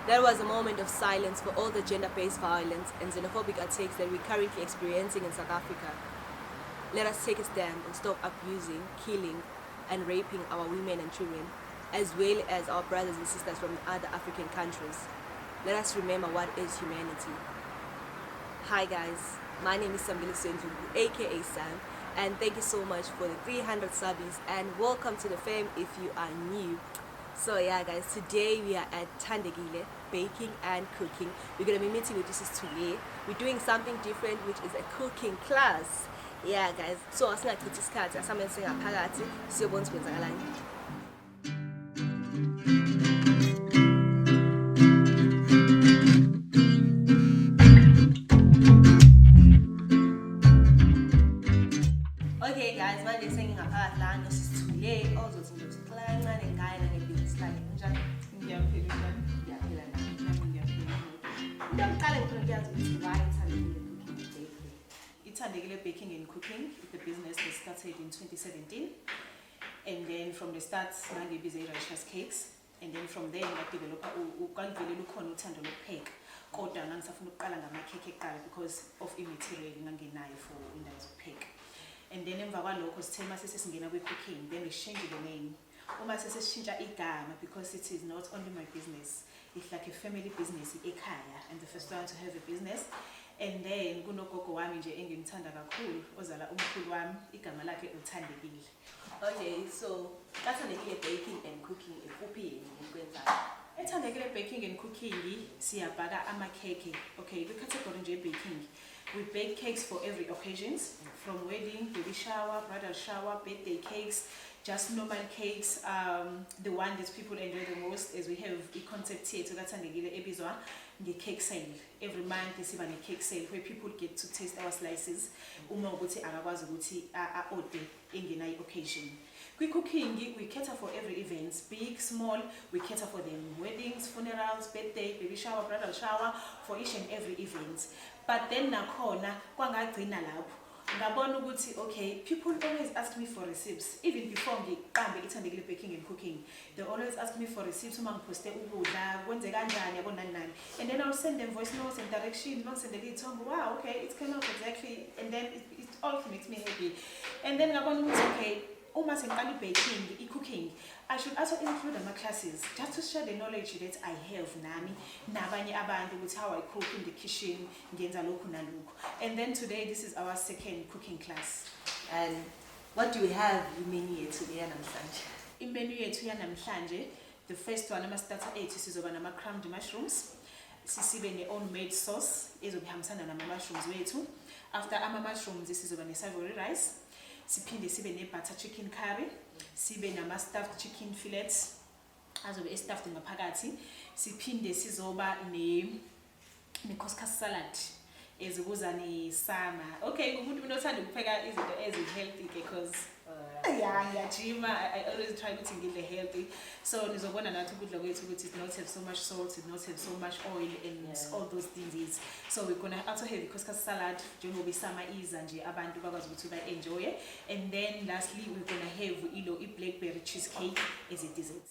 That was a moment of silence for all the gender-based violence and xenophobic attacks that we're currently experiencing in South Africa. Let us take a stand and stop abusing, killing, and raping our women and children, as well as our brothers and sisters from other African countries. Let us remember what is humanity. Hi guys, my name is Thambile aka Sam, and thank you so much for the 300 subbies and welcome to the fam if you are new. So yeah guys, today we are at Thandekile Baking and Cooking. We're going to be meeting with Thule. We're doing something different, which is a cooking class. Yeah guys, so asingachithi isikhathi asamele sengaphakathi siyobona ukuthi kwenzakalani. Okay guys, manje sengingaphakathi la noSithule ozothi nje usiqala kancane ngaye nangebhizinisi lakhe njalo. Ngiyaphila njalo. Ngiyaphila nami. Nami ngiyaphila. Into yokuqala ngifuna ukuyazi ukuthi why Thandekile Baking and Bakery. Thandekile Baking and Cooking, the business was started in 2017. And then from the start, ngangibize i-righteous cakes. And then from there, ngadevelopa ukalivele lukhona uthando lokupheka. Kodwa ngangisafuna ukuqala ngamakhekhe ekuqala because of i-material ngangenayo for indawo zokupheka. And then emva kwalokho sithe mase sesingena kwe-cooking, then we changed the name. Uma sesishintsha igama because it is not only my business, it's like a family business ekhaya, and the first one to have a business. And then kunogogo wami nje engimthanda kakhulu ozala umkhulu wami igama lakhe uThandekile. Okay, so Thandekile Baking and Cooking ikuphi yini ukwenza? Thandekile Baking and Cooking siyabhaka amakhekhe. Okay, the category nje baking. We bake cakes for every occasions, from wedding, baby shower, bridal shower, birthday cakes, just normal cakes. The one that people enjoy the most is we have a concept here to Thandekile ebizwa nge-cake sale. Every month we have a cake sale where people get to taste our slices. Uma ukuthi akakwazi ukuthi a-order engena occasion. Cooking, we cater for every event, big, small. We cater for them, weddings, funerals, birthday, baby shower, bridal shower, for each and every event. But then nakhona kwangagcina lapho ngabona ukuthi okay, people always ask me for receipts. Even before ngiqambe iThandekile Baking and Cooking, they always ask me for receipts uma ngiposte ukudla kwenze kanjani yabo nani nani, and then I'll send them voice notes and direction, ngisendele ithombe, wow, okay, it came out exactly, and then it all makes me happy. And then ngabona ukuthi okay, uma sengiqala baking, cooking, I should also include my classes just to share the knowledge that I have nami nabanye abantu with how I cook in the kitchen, ngenza lokhu nalokhu. And then today this is our second cooking class. And what do we have imenu yethu namhlanje? Imenu yethu yanamhlanje, the first one ama starter ethu sizoba nama crumbed mushrooms. Sisibe ne own made sauce ezobihambisana nama mushrooms wethu. After ama mushrooms sizoba ne savory rice. Siphinde sibe ne butter chicken curry, sibe nama stuffed chicken fillets azobe stuffed ngaphakathi, siphinde sizoba ne couscous salad ezokuza ne sama. Okay, umuntu unothanda ukupheka izinto ezi-healthy because ngiyajima, I always try to ngidle healthy. So nizobona nathi ukudla kwethu ukuthi it not have so much salt, it not have so much oil and all those things. So we're gonna also have a couscous salad njengoba isama iza nje abantu bakwazi ukuthi ba-enjoy. And then lastly we're gonna have a blackberry cheesecake as a dessert.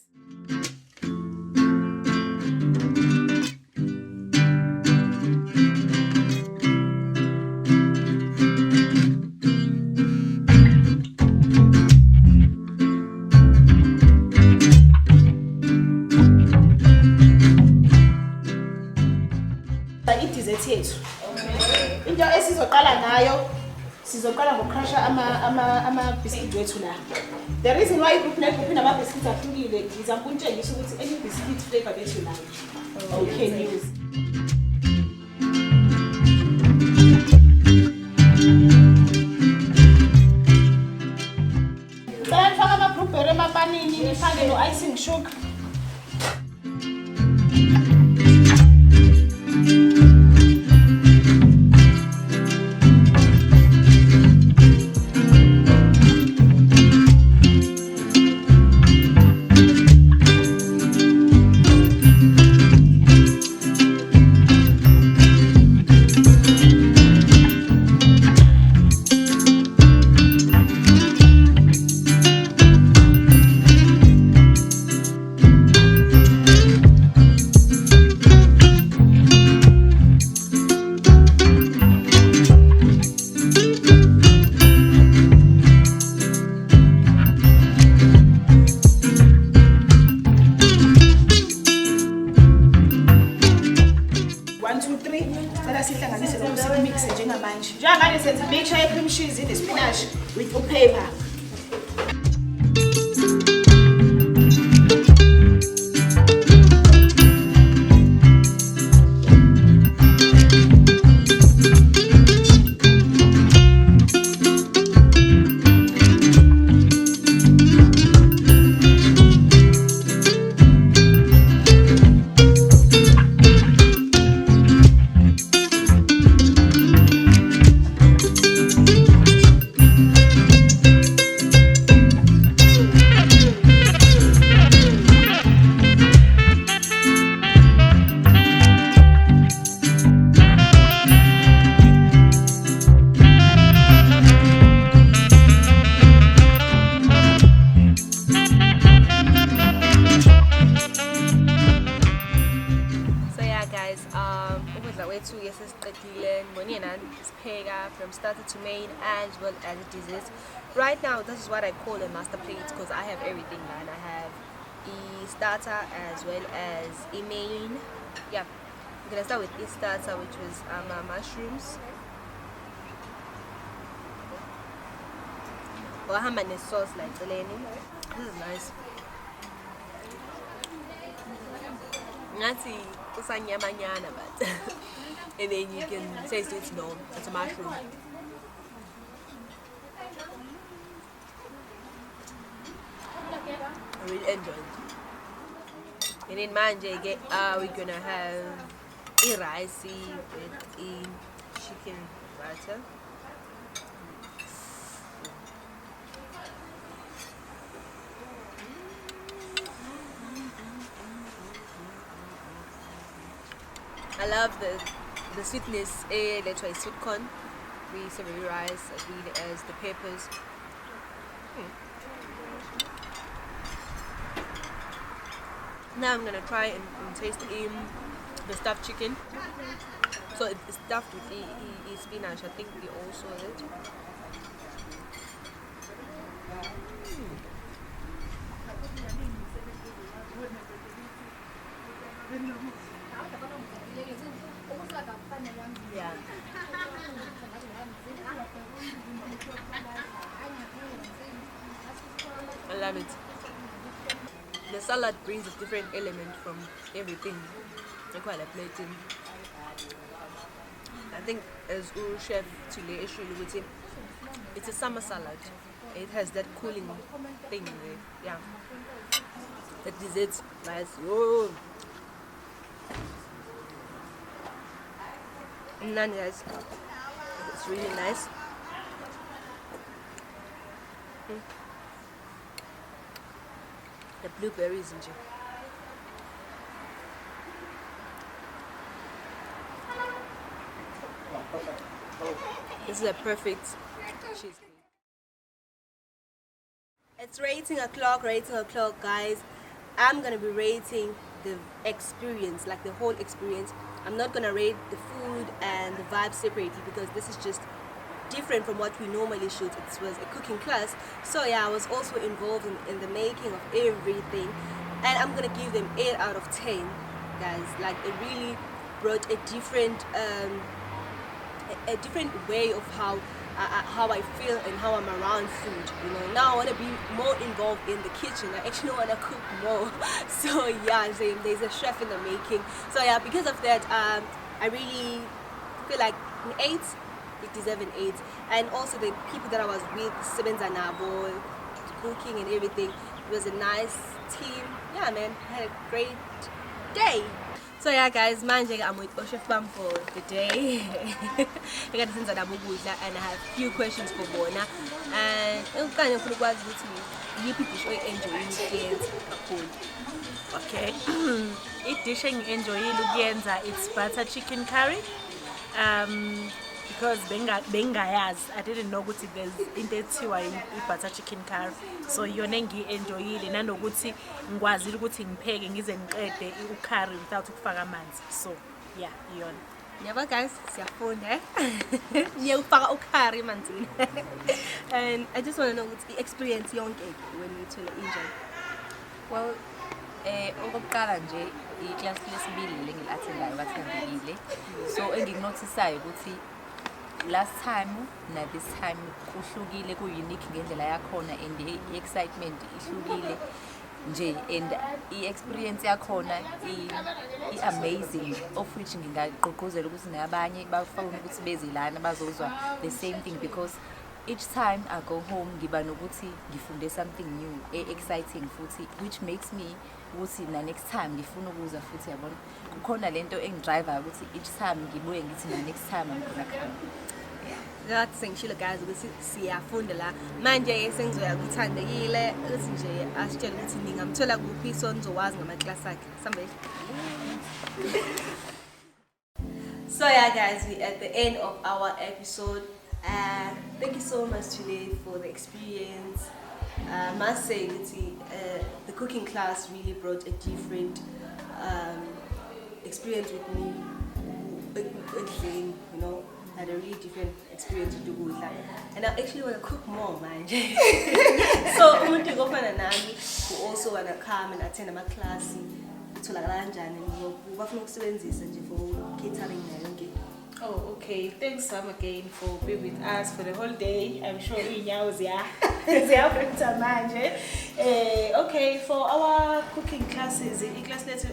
Into esizoqala nayo sizoqala ngokucrusha ama biscuit wethu la. The reason why igroup nama biscuits ahlukile ngizama ukutshengisa ukuthi any biscuit flavor bethu la you can use. Then faka ama blueberry emapanini nifake no icing sugar. Now manje senza mixture ye-cream cheese ne-spinach with paper. From starter to main as well as desserts. Right now, this is what I call a master plate because I have everything, man. I have a starter as well as a main. Yeah, I'm gonna start with the starter, which was mushrooms. Well, I have my sauce like Delaney. This is nice. Nati usanyamanyana, but and then you can taste it. No, it's a mushroom. I really enjoy it. And then manje we're gonna have a rice with a chicken butter. I love the sweetness, that's why sweet corn, the savory rice, as well as the peppers. Now I'm gonna try and taste the stuffed chicken. So it's stuffed with the spinach. I think we also it. Yeah. I love it. The salad brings a different element from everything. I quite like plating. I think as chef Thule with it, it's a summer salad. It has that cooling thing there. Yeah. The desserts, nice. Oh. And then guys, it's really nice. The blueberries and this is a perfect cheesecake. It's rating o'clock, guys. I'm gonna be rating the experience, like the whole experience. I'm not gonna rate the food and the vibe separately because this is just different from what we normally shoot. It was a cooking class, so yeah, I was also involved in the making of everything, and I'm gonna give them 8 out of 10, guys. Like, it really brought a different way of how I feel and how I'm around food. You know, now I want to be more involved in the kitchen. I actually want to cook more. So yeah, there's a chef in the making. So yeah, because of that, I really feel like an 8. It deserves an 8. And also the people that I was with, Sebenzanabo, cooking and everything, it was a nice team. Yeah, man, I had a great day. So yeah, guys, manje I'm with Chef Bam for the day. I got and I have a few questions for Bona. And I'm kind of going to you people should enjoy it. Okay. Dish enjoy it's butter chicken curry. Because bengayaz, I didn't know ukuthi there's intensiwa butter chicken curry. So yona enjoyile nanokuthi ngikwazi ukuthi ngipheke ngize ngiqede curry without ukufaka amanzi. So yeah, yona. Never guys, siyafunda ngiyufaka curry manzini. And I just want to know what's the experience yonke when you tell enjoy. Well, okokuqala nje iclass lesibili lengilathendayo kaThandekile. So engikunotisayo ukuthi last time na this time kuhlukile, ku-unique ngendlela yakhona, and i-excitement ihlukile nje, and i-experience yakhona i-amazing, of which ngingagqugquzela ukuthi nabanye bafune ukuthi beze lana bazozwa the same thing, because each time I go home ngiba nokuthi ngifunde something new, exciting futhi, which makes me ukuthi na next time ngifuna ukuza futhi, yabona kukhona lento engidriver ukuthi each time ngibuye ngithi na next time I'm gonna come. Ngathi sengishilo guys ukuthi siyafunda la manje sengizoya kuThandekile ukuthi nje asitshele ukuthi ningamthola kuphi so nizowazi ngama-class akhe Sambeli. So yeah guys, we're at the end of our episode. Thank you so much today for the experience. I must say that the cooking class really brought a different experience with me. You know, had a really different experience with the that. And I actually want to cook more, man. So I'm going to go find a nanny who also want to come and attend my class. To like and we're going to for catering. Oh, okay. Thanks, Sam, again for being with us for the whole day. I'm sure Inya was here. Okay, for our cooking classes, the class next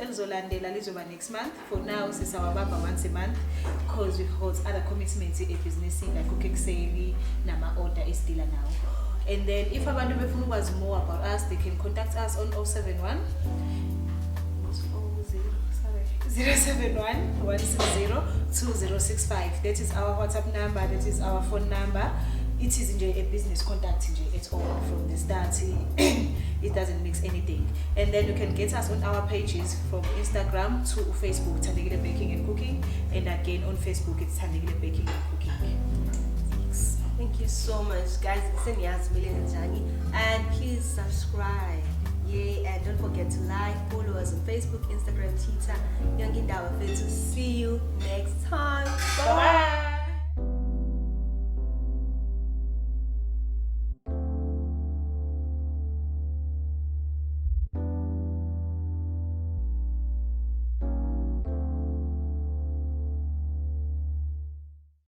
month. For now, since our baba once a month, because we hold other commitments in a business like Cooking-Sgimba, Nama order is still now. And then, if I want to know more about us, they can contact us on 071 071 160 2065. That is our WhatsApp number, that is our phone number. It is a business contact at all from the start. It doesn't mix anything. And then you can get us on our pages from Instagram to Facebook, Thandekile Baking and Cooking, and again on Facebook it's Thandekile Baking and Cooking. Thank you so much guys. And please subscribe. Yeah, and don't forget to like, follow us on Facebook, Instagram, Twitter. See you next time. Bye.